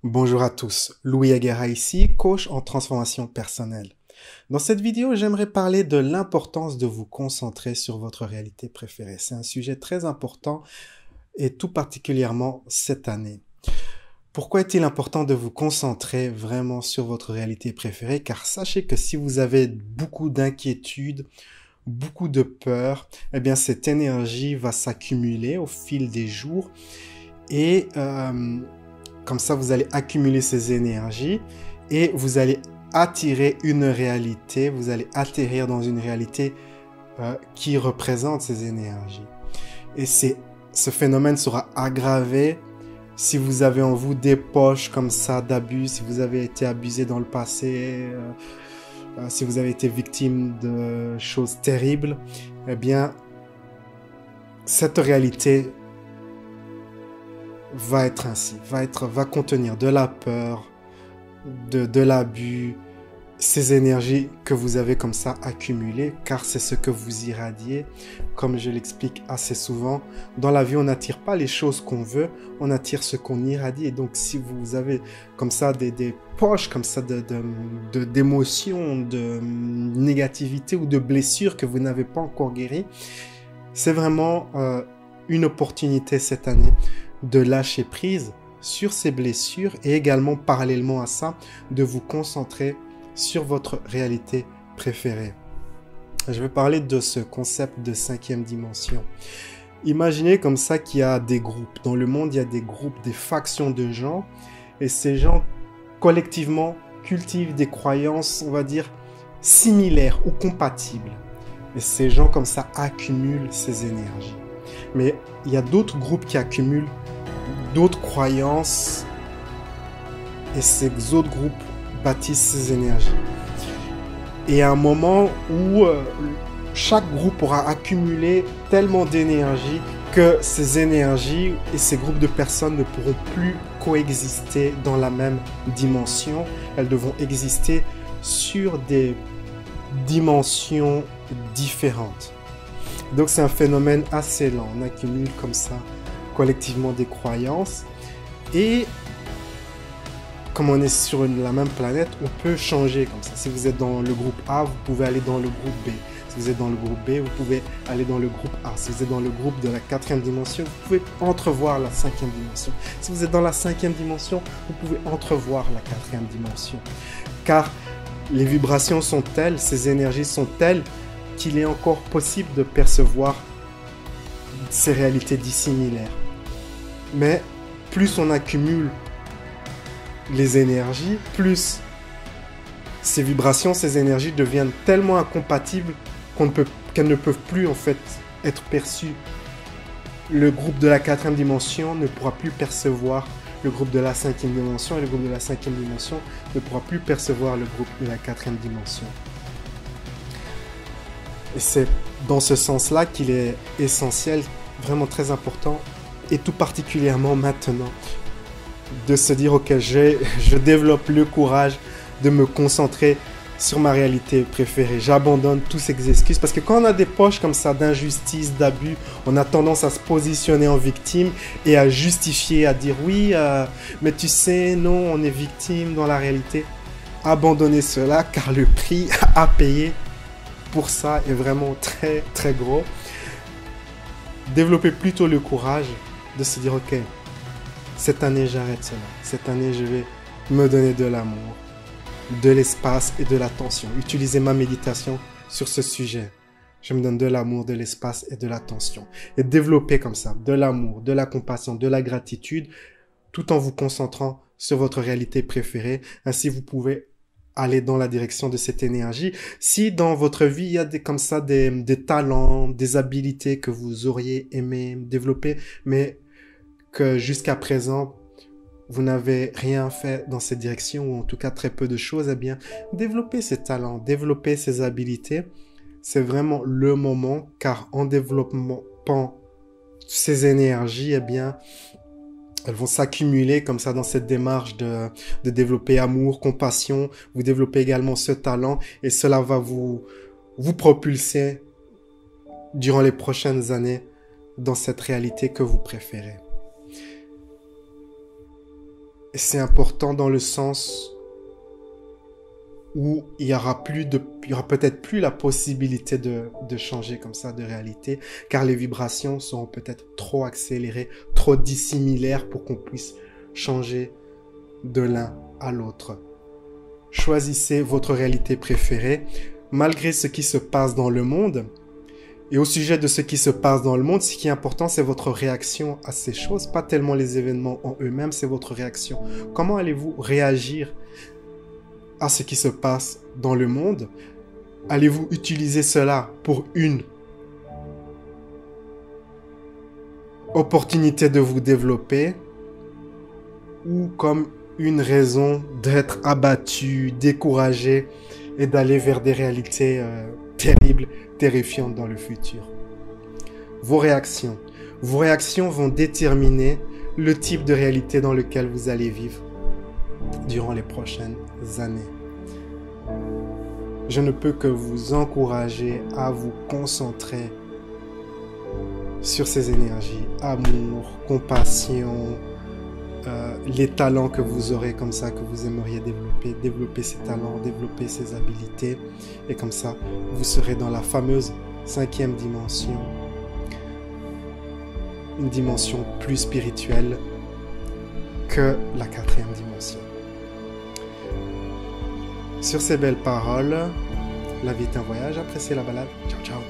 Bonjour à tous, Louis Aguera ici, coach en transformation personnelle. Dans cette vidéo, j'aimerais parler de l'importance de vous concentrer sur votre réalité préférée. C'est un sujet très important et tout particulièrement cette année. Pourquoi est-il important de vous concentrer vraiment sur votre réalité préférée? Car sachez que si vous avez beaucoup d'inquiétudes, beaucoup de peur, eh bien cette énergie va s'accumuler au fil des jours et comme ça, vous allez accumuler ces énergies et vous allez attirer une réalité, vous allez atterrir dans une réalité qui représente ces énergies. Et ce phénomène sera aggravé si vous avez en vous des poches comme ça d'abus, si vous avez été abusé dans le passé, si vous avez été victime de choses terribles, eh bien, cette réalité va être ainsi, va contenir de la peur, de l'abus, ces énergies que vous avez comme ça accumulées, car c'est ce que vous irradiez. Comme je l'explique assez souvent, dans la vie, on n'attire pas les choses qu'on veut, on attire ce qu'on irradie. Et donc, si vous avez comme ça des poches comme ça d'émotions, de négativité ou de blessures que vous n'avez pas encore guéries, c'est vraiment une opportunité cette année de lâcher prise sur ces blessures et également parallèlement à ça, de vous concentrer sur votre réalité préférée. Je vais parler de ce concept de cinquième dimension. Imaginez comme ça qu'il y a des groupes. Dans le monde, il y a des groupes, des factions de gens et ces gens collectivement cultivent des croyances, on va dire, similaires ou compatibles. Et ces gens comme ça accumulent ces énergies. Mais il y a d'autres groupes qui accumulent d'autres croyances et ces autres groupes bâtissent ces énergies. Et à un moment où chaque groupe aura accumulé tellement d'énergie que ces énergies et ces groupes de personnes ne pourront plus coexister dans la même dimension. Elles devront exister sur des dimensions différentes. Donc c'est un phénomène assez lent. On accumule comme ça collectivement des croyances et comme on est sur la même planète, on peut changer comme ça. Si vous êtes dans le groupe A, vous pouvez aller dans le groupe B. Si vous êtes dans le groupe B, vous pouvez aller dans le groupe A. Si vous êtes dans le groupe de la quatrième dimension, vous pouvez entrevoir la cinquième dimension. Si vous êtes dans la cinquième dimension, vous pouvez entrevoir la quatrième dimension. Car les vibrations sont telles, ces énergies sont telles qu'il est encore possible de percevoir ces réalités dissimilaires. Mais plus on accumule les énergies, plus ces vibrations, ces énergies deviennent tellement incompatibles qu'elles ne peuvent plus en fait être perçues. Le groupe de la quatrième dimension ne pourra plus percevoir le groupe de la cinquième dimension et le groupe de la cinquième dimension ne pourra plus percevoir le groupe de la quatrième dimension. Et c'est dans ce sens-là qu'il est essentiel, vraiment très important, et tout particulièrement maintenant, de se dire, ok, je développe le courage de me concentrer sur ma réalité préférée. J'abandonne toutes ces excuses, parce que quand on a des poches comme ça d'injustice, d'abus, on a tendance à se positionner en victime et à justifier, à dire oui, mais tu sais, non, on est victime dans la réalité. Abandonnez cela, car le prix à payer pour ça est vraiment très très gros. Développez plutôt le courage de se dire, ok, cette année j'arrête cela, cette année je vais me donner de l'amour, de l'espace et de l'attention. Utilisez ma méditation sur ce sujet. Je me donne de l'amour, de l'espace et de l'attention. Et développez comme ça de l'amour, de la compassion, de la gratitude, tout en vous concentrant sur votre réalité préférée. Ainsi vous pouvez aller dans la direction de cette énergie. Si dans votre vie, il y a comme ça des talents, des habilités que vous auriez aimé développer, mais que jusqu'à présent, vous n'avez rien fait dans cette direction, ou en tout cas très peu de choses, eh bien, développez ces talents, développez ces habilités. C'est vraiment le moment, car en développant ces énergies, eh bien, elles vont s'accumuler comme ça dans cette démarche de développer amour, compassion. Vous développez également ce talent et cela va vous propulser durant les prochaines années dans cette réalité que vous préférez. Et c'est important dans le sens où il y aura peut-être plus la possibilité de changer comme ça de réalité, car les vibrations seront peut-être trop accélérées, trop dissimilaires pour qu'on puisse changer de l'un à l'autre. Choisissez votre réalité préférée, malgré ce qui se passe dans le monde. Et au sujet de ce qui se passe dans le monde, ce qui est important, c'est votre réaction à ces choses, pas tellement les événements en eux-mêmes, c'est votre réaction. Comment allez-vous réagir à ce qui se passe dans le monde? Allez-vous utiliser cela pour une opportunité de vous développer ou comme une raison d'être abattu, découragé et d'aller vers des réalités terribles, terrifiantes dans le futur? Vos réactions vont déterminer le type de réalité dans lequel vous allez vivre durant les prochaines années. Je ne peux que vous encourager à vous concentrer sur ces énergies, amour, compassion, les talents que vous aurez comme ça, que vous aimeriez développer ces talents, développer ces habiletés, et comme ça, vous serez dans la fameuse 5e dimension, une dimension plus spirituelle que la 4e dimension. Sur ces belles paroles, la vie est un voyage, appréciez la balade. Ciao, ciao.